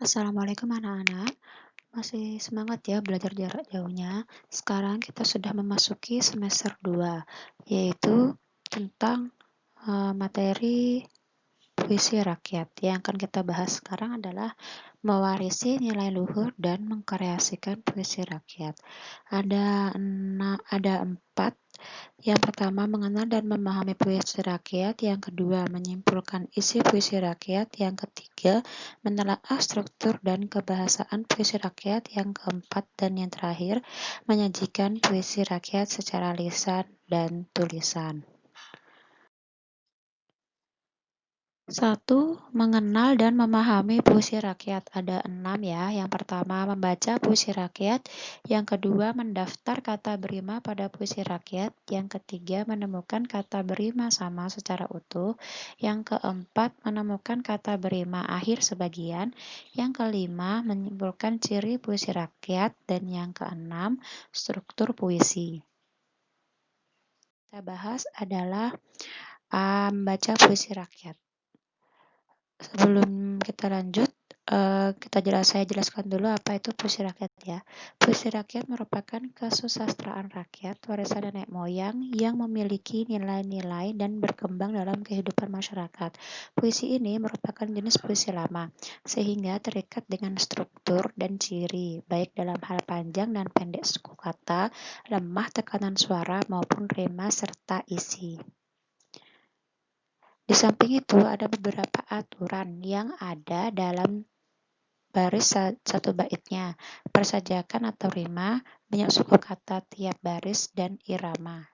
Assalamualaikum anak-anak, masih semangat ya belajar jarak jauhnya? Sekarang kita sudah memasuki semester 2, yaitu tentang materi puisi rakyat. Yang akan kita bahas sekarang adalah mewarisi nilai luhur dan mengkreasikan puisi rakyat. Ada 4. Yang pertama, mengenal dan memahami puisi rakyat. Yang kedua, menyimpulkan isi puisi rakyat. Yang ketiga, menelaah struktur dan kebahasaan puisi rakyat. Yang keempat dan yang terakhir, menyajikan puisi rakyat secara lisan dan tulisan. 1. Mengenal dan memahami puisi rakyat. Ada 6 ya. Yang pertama, membaca puisi rakyat. Yang kedua, mendaftar kata berima pada puisi rakyat. Yang ketiga, menemukan kata berima sama secara utuh. Yang keempat, menemukan kata berima akhir sebagian. Yang kelima, menyimpulkan ciri puisi rakyat. Dan yang keenam, struktur puisi. Kita bahas adalah membaca puisi rakyat. Sebelum kita lanjut, saya jelaskan dulu apa itu puisi rakyat ya. Puisi rakyat merupakan kesusastraan rakyat, warisan nenek moyang yang memiliki nilai-nilai dan berkembang dalam kehidupan masyarakat. Puisi ini merupakan jenis puisi lama, sehingga terikat dengan struktur dan ciri, baik dalam hal panjang dan pendek suku kata, lemah tekanan suara maupun rima serta isi. Di samping itu, ada beberapa aturan yang ada dalam baris satu baitnya, persajakan atau rima, banyak suku kata tiap baris, dan irama.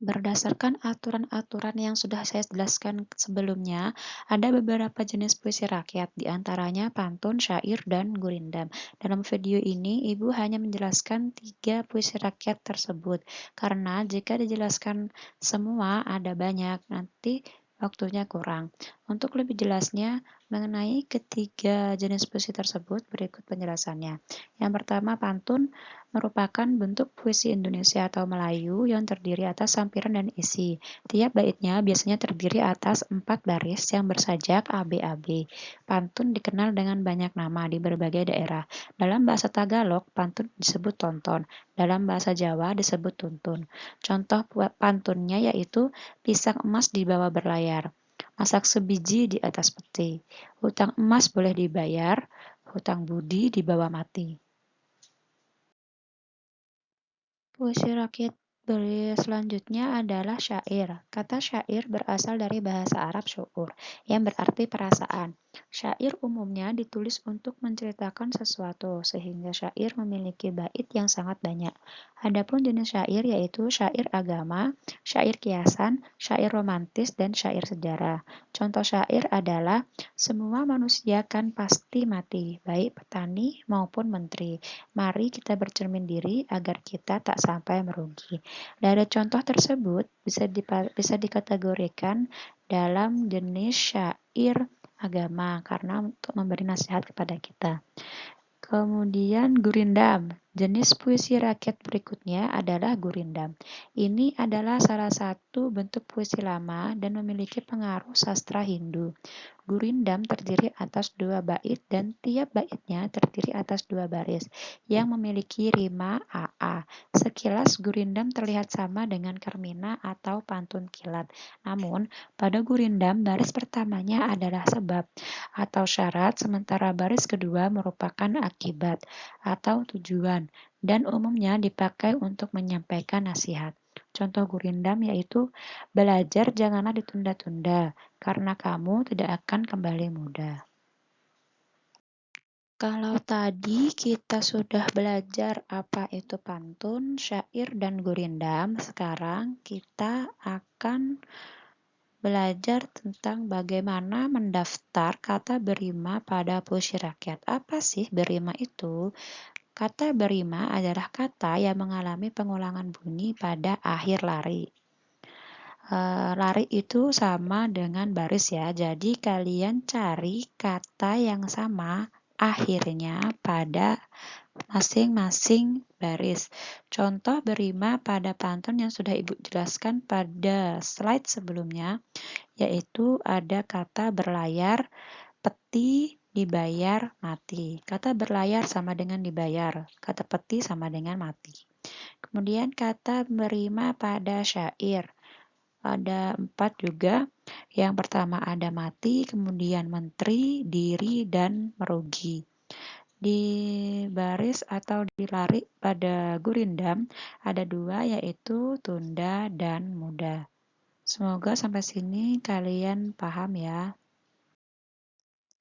Berdasarkan aturan-aturan yang sudah saya jelaskan sebelumnya, ada beberapa jenis puisi rakyat, diantaranya pantun, syair, dan gurindam. Dalam video ini, Ibu hanya menjelaskan 3 puisi rakyat tersebut, karena jika dijelaskan semua ada banyak, nanti waktunya kurang. Untuk lebih jelasnya mengenai ketiga jenis puisi tersebut, berikut penjelasannya. Yang pertama, pantun merupakan bentuk puisi Indonesia atau Melayu yang terdiri atas sampiran dan isi. Tiap baitnya biasanya terdiri atas 4 baris yang bersajak ABAB. Pantun dikenal dengan banyak nama di berbagai daerah. Dalam bahasa Tagalog, pantun disebut tonton. Dalam bahasa Jawa disebut tuntun. Contoh pantunnya yaitu pisang emas dibawa berlayar, masak sebiji di atas peti, hutang emas boleh dibayar, hutang budi dibawa mati. Puisi rakyat selanjutnya adalah syair. Kata syair berasal dari bahasa Arab syu'ur, yang berarti perasaan. Syair umumnya ditulis untuk menceritakan sesuatu, sehingga syair memiliki bait yang sangat banyak. Adapun jenis syair yaitu syair agama, syair kiasan, syair romantis, dan syair sejarah. Contoh syair adalah, semua manusia kan pasti mati, baik petani maupun menteri. Mari kita bercermin diri agar kita tak sampai merugi. Dari contoh tersebut bisa dikategorikan dalam jenis syair agama karena untuk memberi nasihat kepada kita. Kemudian gurindam. Jenis puisi rakyat berikutnya adalah gurindam. Ini adalah salah satu bentuk puisi lama dan memiliki pengaruh sastra Hindu. Gurindam terdiri atas 2 bait dan tiap baitnya terdiri atas 2 baris yang memiliki rima AA. Sekilas gurindam terlihat sama dengan kermina atau pantun kilat. Namun, pada gurindam baris pertamanya adalah sebab atau syarat, sementara baris kedua merupakan akibat atau tujuan dan umumnya dipakai untuk menyampaikan nasihat. Contoh gurindam yaitu, belajar janganlah ditunda-tunda, karena kamu tidak akan kembali muda. Kalau tadi kita sudah belajar apa itu pantun, syair, dan gurindam, sekarang kita akan belajar tentang bagaimana mendaftar kata berima pada puisi rakyat. Apa sih berima itu? Kata berima adalah kata yang mengalami pengulangan bunyi pada akhir lari. Lari itu sama dengan baris ya, jadi kalian cari kata yang sama akhirnya pada masing-masing baris. Contoh berima pada pantun yang sudah Ibu jelaskan pada slide sebelumnya, yaitu ada kata berlayar, peti, dibayar, mati. Kata berlayar sama dengan dibayar, kata peti sama dengan mati. Kemudian kata berima pada syair. Ada 4 juga. Yang pertama ada mati, kemudian menteri, diri, dan merugi. Di baris atau di lari pada gurindam ada 2, yaitu tunda dan muda. Semoga sampai sini kalian paham ya.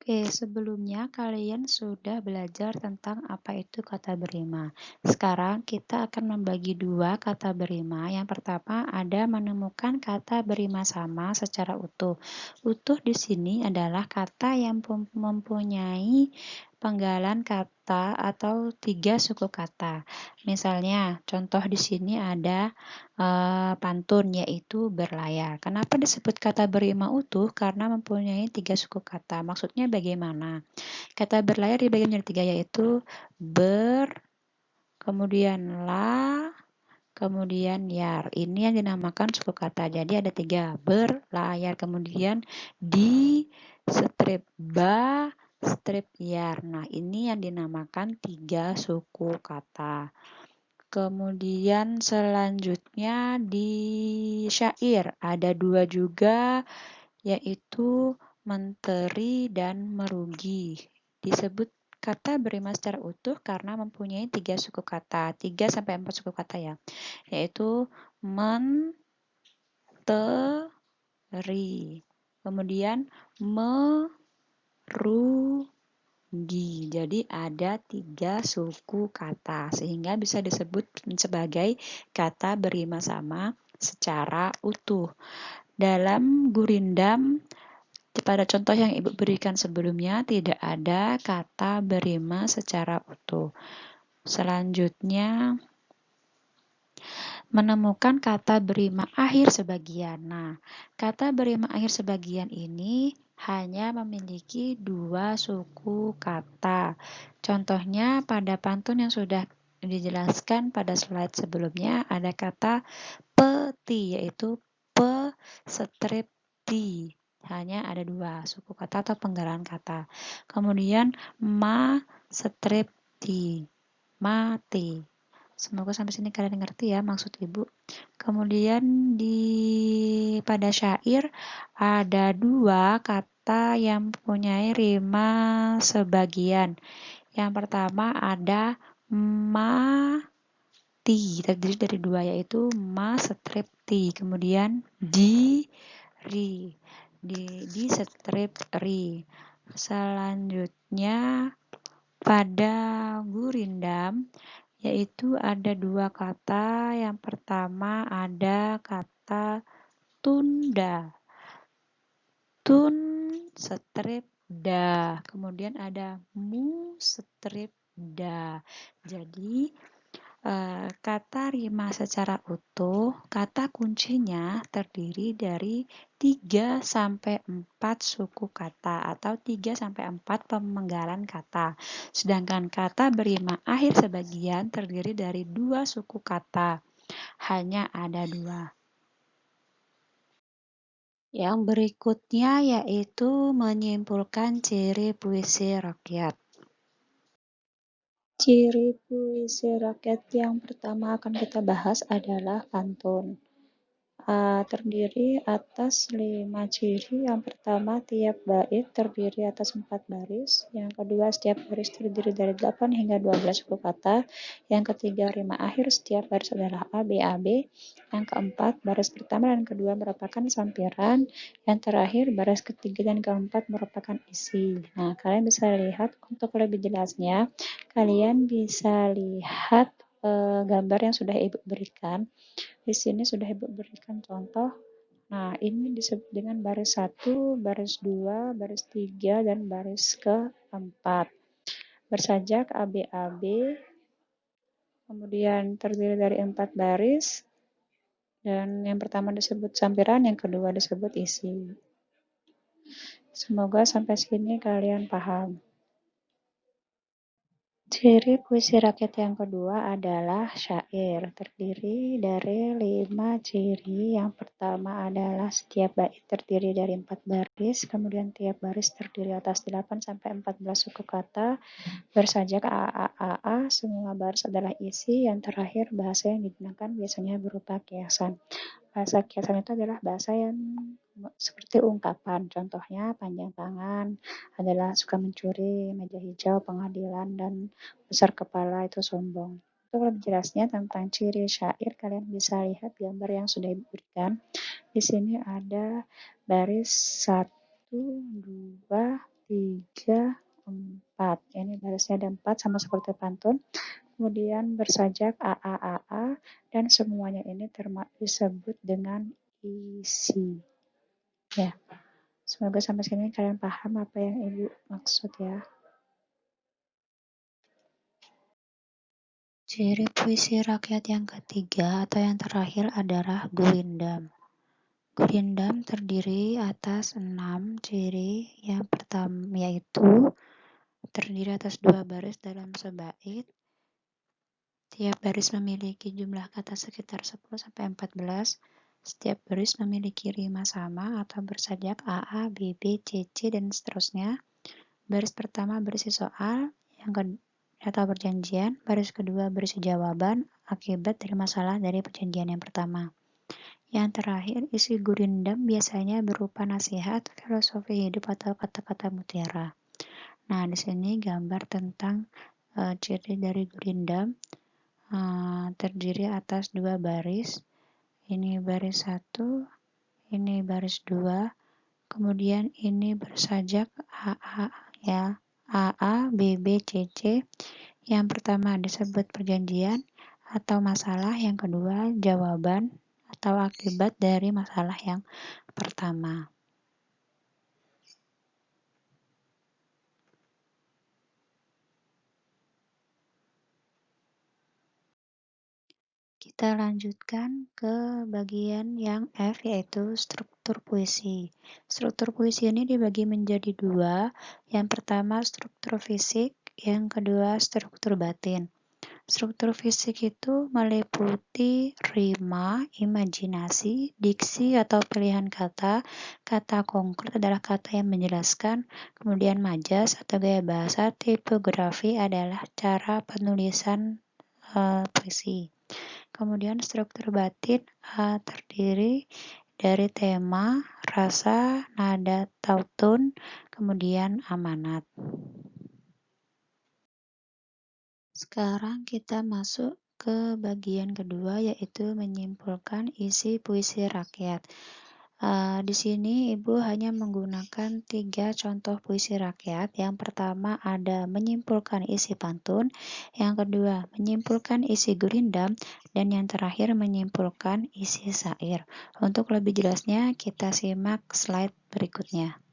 Oke, sebelumnya kalian sudah belajar tentang apa itu kata berima. Sekarang kita akan membagi 2 kata berima. Yang pertama ada menemukan kata berima sama secara utuh. Utuh di sini adalah kata yang mempunyai penggalan kata atau 3 suku kata. Misalnya, contoh di sini ada pantun yaitu berlayar. Kenapa disebut kata berima utuh? Karena mempunyai 3 suku kata. Maksudnya bagaimana? Kata berlayar dibagi menjadi 3 yaitu ber, kemudian la, kemudian yar. Ini yang dinamakan suku kata. Jadi ada 3, berlayar, kemudian di, strip ba, strip yar. Nah, ini yang dinamakan 3 suku kata. Kemudian selanjutnya di syair ada 2 juga, yaitu menteri dan merugi. Disebut kata berima secara utuh karena mempunyai 3 suku kata, 3 sampai 4 suku kata ya, yaitu menteri, kemudian merugi. Jadi ada 3 suku kata sehingga bisa disebut sebagai kata berima sama secara utuh. Dalam gurindam pada contoh yang Ibu berikan sebelumnya tidak ada kata berima secara utuh. Selanjutnya menemukan kata berima akhir sebagian. Nah, kata berima akhir sebagian ini hanya memiliki 2 suku kata. Contohnya pada pantun yang sudah dijelaskan pada slide sebelumnya ada kata peti, yaitu pe strip ti. Hanya ada 2 suku kata atau penggalan kata. Kemudian ma strip ti, mati. Semoga sampai sini kalian ngerti ya maksud Ibu. Kemudian pada syair ada 2 kata yang mempunyai rima sebagian. Yang pertama ada mati, terdiri dari 2 yaitu ma strip ti, kemudian di strip ri. Selanjutnya pada gurindam yaitu ada 2 kata. Yang pertama ada kata tunda, tun strip da, kemudian ada mu strip da. Jadi kata rima secara utuh, kata kuncinya terdiri dari 3 sampai 4 suku kata atau 3 sampai 4 pemenggalan kata. Sedangkan kata berima akhir sebagian terdiri dari 2 suku kata. Hanya ada 2. Yang berikutnya yaitu menyimpulkan ciri puisi rakyat. Ciri puisi rakyat yang pertama akan kita bahas adalah pantun. Terdiri atas 5 ciri. Yang pertama, tiap bait terdiri atas 4 baris. Yang kedua, setiap baris terdiri dari 8 hingga 12 suku kata. Yang ketiga, rima akhir setiap baris adalah A, B, A, B. Yang keempat, baris pertama dan kedua merupakan sampiran. Yang terakhir, baris ketiga dan keempat merupakan isi. Nah, kalian bisa lihat untuk lebih jelasnya, kalian bisa lihat gambar yang sudah Ibu berikan. Di sini sudah Ibu berikan contoh. Nah, ini disebut dengan baris 1, baris 2, baris 3, dan baris keempat. Bersajak ABAB, kemudian terdiri dari 4 baris, dan yang pertama disebut sampiran, yang kedua disebut isi. Semoga sampai sini kalian paham. Ciri puisi rakyat yang kedua adalah syair, terdiri dari 5 ciri. Yang pertama adalah setiap bait terdiri dari 4 baris, kemudian tiap baris terdiri atas 8 sampai 14 suku kata, bersajak a a a a, semua baris adalah isi, yang terakhir bahasa yang digunakan biasanya berupa kiasan. Bahasa kiasan itu adalah bahasa yang seperti ungkapan, contohnya panjang tangan adalah suka mencuri, meja hijau pengadilan, dan besar kepala itu sombong. Untuk lebih jelasnya tentang ciri syair, kalian bisa lihat gambar yang sudah diberikan. Di sini ada baris 1, 2, 3, 4. Ini barisnya ada 4 sama seperti pantun. Kemudian bersajak a a a a, dan semuanya ini disebut dengan isi. Ya, semoga sampai sini kalian paham apa yang Ibu maksud ya. Ciri puisi rakyat yang ketiga atau yang terakhir adalah gurindam. Gurindam terdiri atas 6 ciri. Yang pertama yaitu terdiri atas 2 baris dalam sebait. Tiap baris memiliki jumlah kata sekitar 10-14. Setiap baris memiliki rima sama atau bersajak A, A, B, B, C, C, dan seterusnya. Baris pertama berisi soal, atau perjanjian. Baris kedua berisi jawaban akibat dari masalah dari perjanjian yang pertama. Yang terakhir, isi gurindam biasanya berupa nasihat, filosofi hidup, atau kata-kata mutiara. Nah, di sini gambar tentang ciri dari gurindam. Terdiri atas 2 baris. Ini baris 1, ini baris 2. Kemudian ini bersajak AA ya. AA, BB, CC. Yang pertama disebut perjanjian atau masalah, yang kedua jawaban atau akibat dari masalah yang pertama. Kita lanjutkan ke bagian yang F, yaitu struktur puisi. Struktur puisi ini dibagi menjadi 2. Yang pertama struktur fisik, yang kedua struktur batin. Struktur fisik itu meliputi rima, imajinasi, diksi atau pilihan kata. Kata konkret adalah kata yang menjelaskan, kemudian majas atau gaya bahasa, tipografi adalah cara penulisan puisi. Kemudian struktur batin terdiri dari tema, rasa, nada, tautun, kemudian amanat. Sekarang kita masuk ke bagian kedua, yaitu menyimpulkan isi puisi rakyat. Di sini Ibu hanya menggunakan 3 contoh puisi rakyat. Yang pertama ada menyimpulkan isi pantun, yang kedua menyimpulkan isi gurindam, dan yang terakhir menyimpulkan isi syair. Untuk lebih jelasnya kita simak slide berikutnya.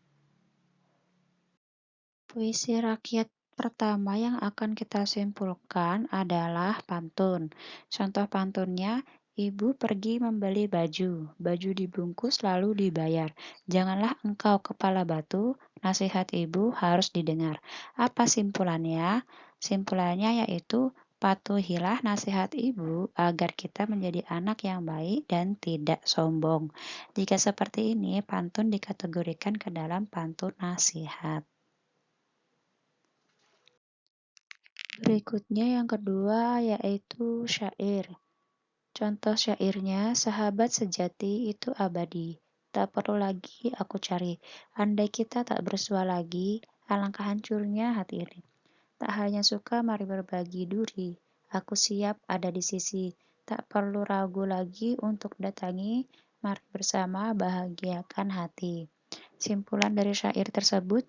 Puisi rakyat pertama yang akan kita simpulkan adalah pantun. Contoh pantunnya, ibu pergi membeli baju. Baju dibungkus lalu dibayar. Janganlah engkau kepala batu, nasihat ibu harus didengar. Apa simpulannya? Simpulannya yaitu patuhilah nasihat ibu agar kita menjadi anak yang baik dan tidak sombong. Jika seperti ini, pantun dikategorikan ke dalam pantun nasihat. Berikutnya yang kedua yaitu syair. Contoh syairnya, sahabat sejati itu abadi, tak perlu lagi aku cari. Andai kita tak bersua lagi, alangkah hancurnya hati ini. Tak hanya suka mari berbagi duri, aku siap ada di sisi. Tak perlu ragu lagi untuk datangi, mari bersama bahagiakan hati. Simpulan dari syair tersebut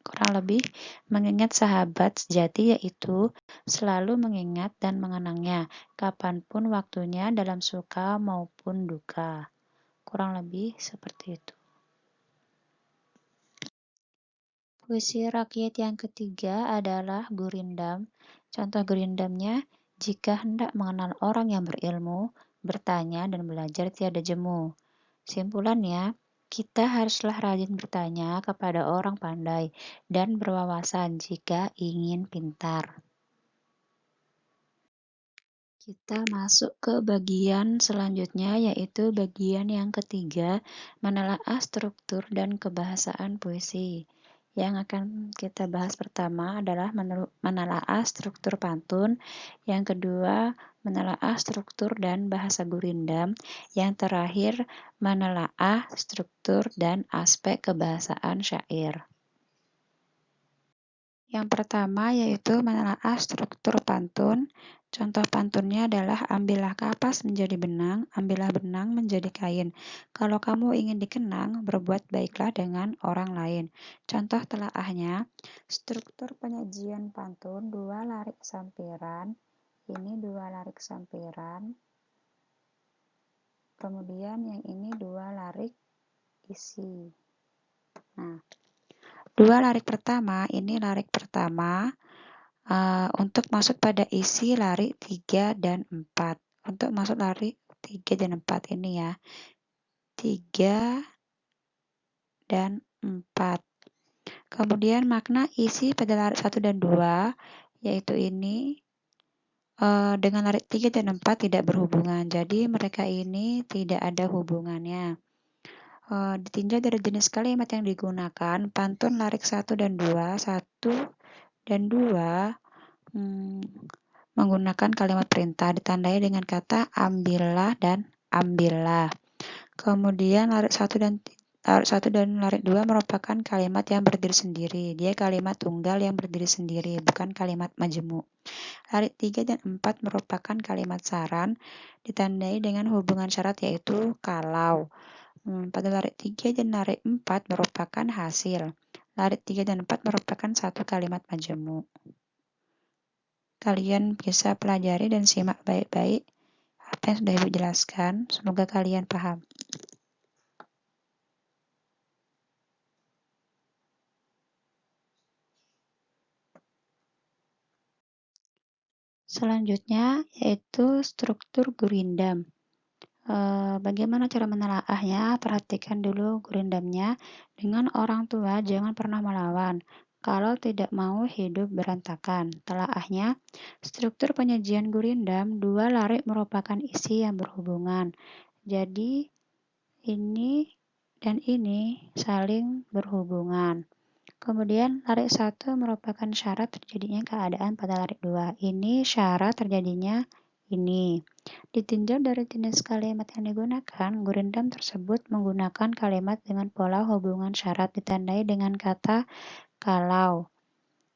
kurang lebih mengingat sahabat sejati yaitu selalu mengingat dan mengenangnya kapanpun waktunya dalam suka maupun duka. Kurang lebih seperti itu. Puisi rakyat yang ketiga adalah gurindam. Contoh gurindamnya, jika hendak mengenal orang yang berilmu, bertanya dan belajar tiada jemu. Simpulannya, kita haruslah rajin bertanya kepada orang pandai dan berwawasan jika ingin pintar. Kita masuk ke bagian selanjutnya, yaitu bagian yang ketiga, menelaah struktur dan kebahasaan puisi. Yang akan kita bahas pertama adalah menelaah struktur pantun, yang kedua menelaah struktur dan bahasa gurindam, yang terakhir menelaah struktur dan aspek kebahasaan syair. Yang pertama yaitu menelaah struktur pantun. Contoh pantunnya adalah ambillah kapas menjadi benang, ambillah benang menjadi kain. Kalau kamu ingin dikenang, berbuat baiklah dengan orang lain. Contoh telaahnya, struktur penyajian pantun 2 larik sampiran. Ini 2 larik sampiran. Kemudian yang ini 2 larik isi. Nah, 2 larik pertama, ini larik pertama. Untuk masuk pada isi larik 3 dan 4. Untuk masuk larik 3 dan 4 ini ya. 3 dan 4. Kemudian makna isi pada larik 1 dan 2, yaitu ini dengan larik 3 dan 4 tidak berhubungan. Jadi mereka ini tidak ada hubungannya. Ditinjau dari jenis kalimat yang digunakan, pantun larik 1 dan 2, 1 dan 2 menggunakan kalimat perintah ditandai dengan kata ambillah dan ambillah. Kemudian larik 1 dan larik 2 merupakan kalimat yang berdiri sendiri. Dia kalimat tunggal yang berdiri sendiri, bukan kalimat majemuk. Larik 3 dan 4 merupakan kalimat saran ditandai dengan hubungan syarat yaitu kalau. Pada larik 3 dan larik 4 merupakan hasil. Larik 3 dan 4 merupakan satu kalimat majemuk. Kalian bisa pelajari dan simak baik-baik apa yang sudah Ibu jelaskan. Semoga kalian paham. Selanjutnya yaitu struktur gurindam. Bagaimana cara menelaahnya? Perhatikan dulu gurindamnya. Dengan orang tua jangan pernah melawan. Kalau tidak mau hidup berantakan. Telaahnya, struktur penyajian gurindam 2 larik merupakan isi yang berhubungan. Jadi ini dan ini saling berhubungan. Kemudian larik 1 merupakan syarat terjadinya keadaan pada larik 2. Ini syarat terjadinya ini. Ditinjau dari jenis kalimat yang digunakan, gurindam tersebut menggunakan kalimat dengan pola hubungan syarat ditandai dengan kata kalau.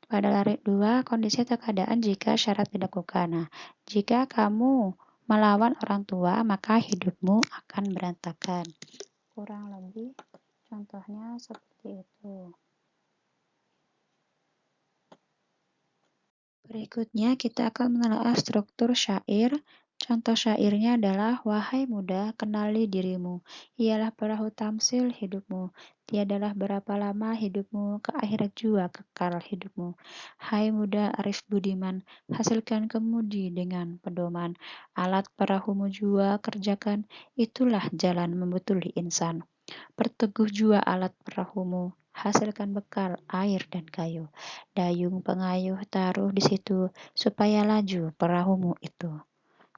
Pada larik 2, kondisi atau keadaan jika syarat dilakukan. Nah, jika kamu melawan orang tua, maka hidupmu akan berantakan. Kurang lebih contohnya seperti itu. Berikutnya kita akan menelaah struktur syair. Contoh syairnya adalah, wahai muda, kenali dirimu, ialah perahu tamsil hidupmu, tiadalah berapa lama hidupmu, ke akhirat jua kekal hidupmu. Hai muda arif budiman, hasilkan kemudi dengan pedoman, alat perahumu jua kerjakan, itulah jalan membetuli insan. Perteguh jua alat perahumu, hasilkan bekal, air dan kayu. Dayung pengayuh taruh di situ, supaya laju perahumu itu.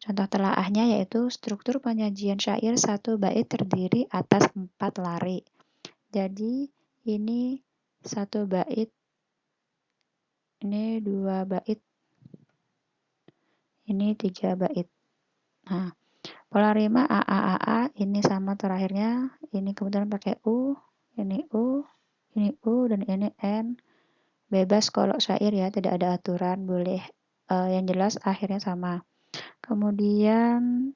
Contoh telaahnya yaitu struktur penyajian syair 1 bait terdiri atas 4 larik. Jadi ini 1 bait, ini 2 bait, ini 3 bait. Nah, pola rima A, ini sama terakhirnya, ini kemudian pakai U, ini U, ini U, dan ini N. Bebas kalau syair ya, tidak ada aturan, boleh yang jelas akhirnya sama. Kemudian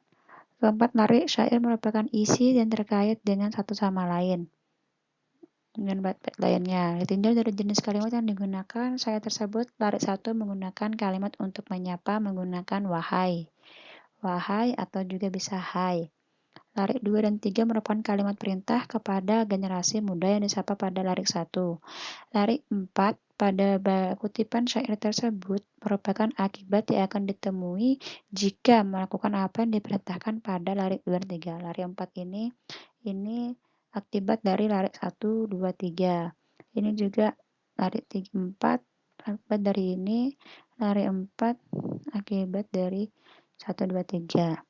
keempat, larik syair merupakan isi dan terkait dengan satu sama lain. Dengan bait-bait lainnya. Ditinjau dari jenis kalimat yang digunakan, syair tersebut larik 1 menggunakan kalimat untuk menyapa menggunakan wahai. Wahai atau juga bisa hai. Larik 2 dan 3 merupakan kalimat perintah kepada generasi muda yang disapa pada larik 1. Larik 4 pada kutipan syair tersebut merupakan akibat yang akan ditemui jika melakukan apa yang diperintahkan pada larik 2 dan 3. Larik 4 ini akibat dari larik 1, 2, 3. Ini juga larik 3, 4 akibat dari ini, larik 4 akibat dari 1, 2, 3.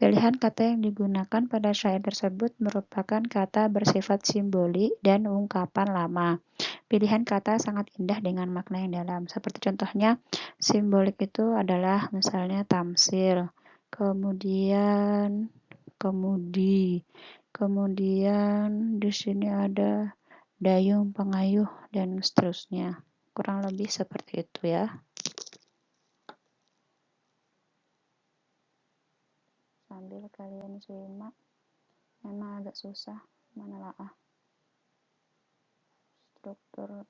Pilihan kata yang digunakan pada syair tersebut merupakan kata bersifat simbolik dan ungkapan lama. Pilihan kata sangat indah dengan makna yang dalam. Seperti contohnya, simbolik itu adalah misalnya tamsil, kemudian kemudi, kemudian di sini ada dayung, pengayuh, dan seterusnya. Kurang lebih seperti itu ya. Sambil kalian simak, memang agak susah menelaah struktur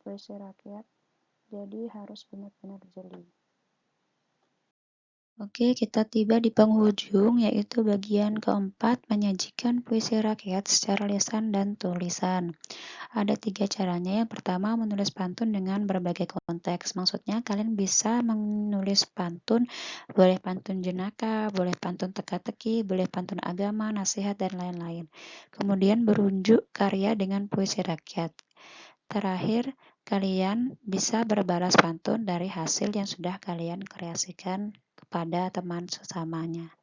puisi rakyat, jadi harus benar-benar jeli. Oke, kita tiba di penghujung, yaitu bagian keempat, menyajikan puisi rakyat secara lisan dan tulisan. Ada 3 caranya. Yang pertama, menulis pantun dengan berbagai konteks. Maksudnya, kalian bisa menulis pantun, boleh pantun jenaka, boleh pantun teka-teki, boleh pantun agama, nasihat, dan lain-lain. Kemudian berunjuk karya dengan puisi rakyat. Terakhir, kalian bisa berbalas pantun dari hasil yang sudah kalian kreasikan kepada teman sesamanya.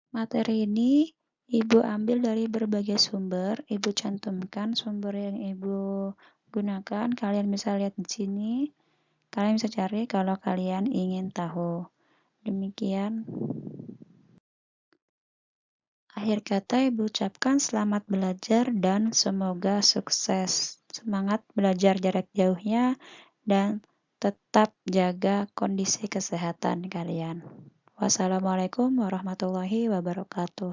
Materi ini Ibu ambil dari berbagai sumber, Ibu cantumkan sumber yang Ibu gunakan, kalian bisa lihat di sini, kalian bisa cari kalau kalian ingin tahu. Demikian. Akhir kata Ibu ucapkan selamat belajar dan semoga sukses. Semangat belajar jarak jauhnya dan tetap jaga kondisi kesehatan kalian. Wassalamualaikum warahmatullahi wabarakatuh.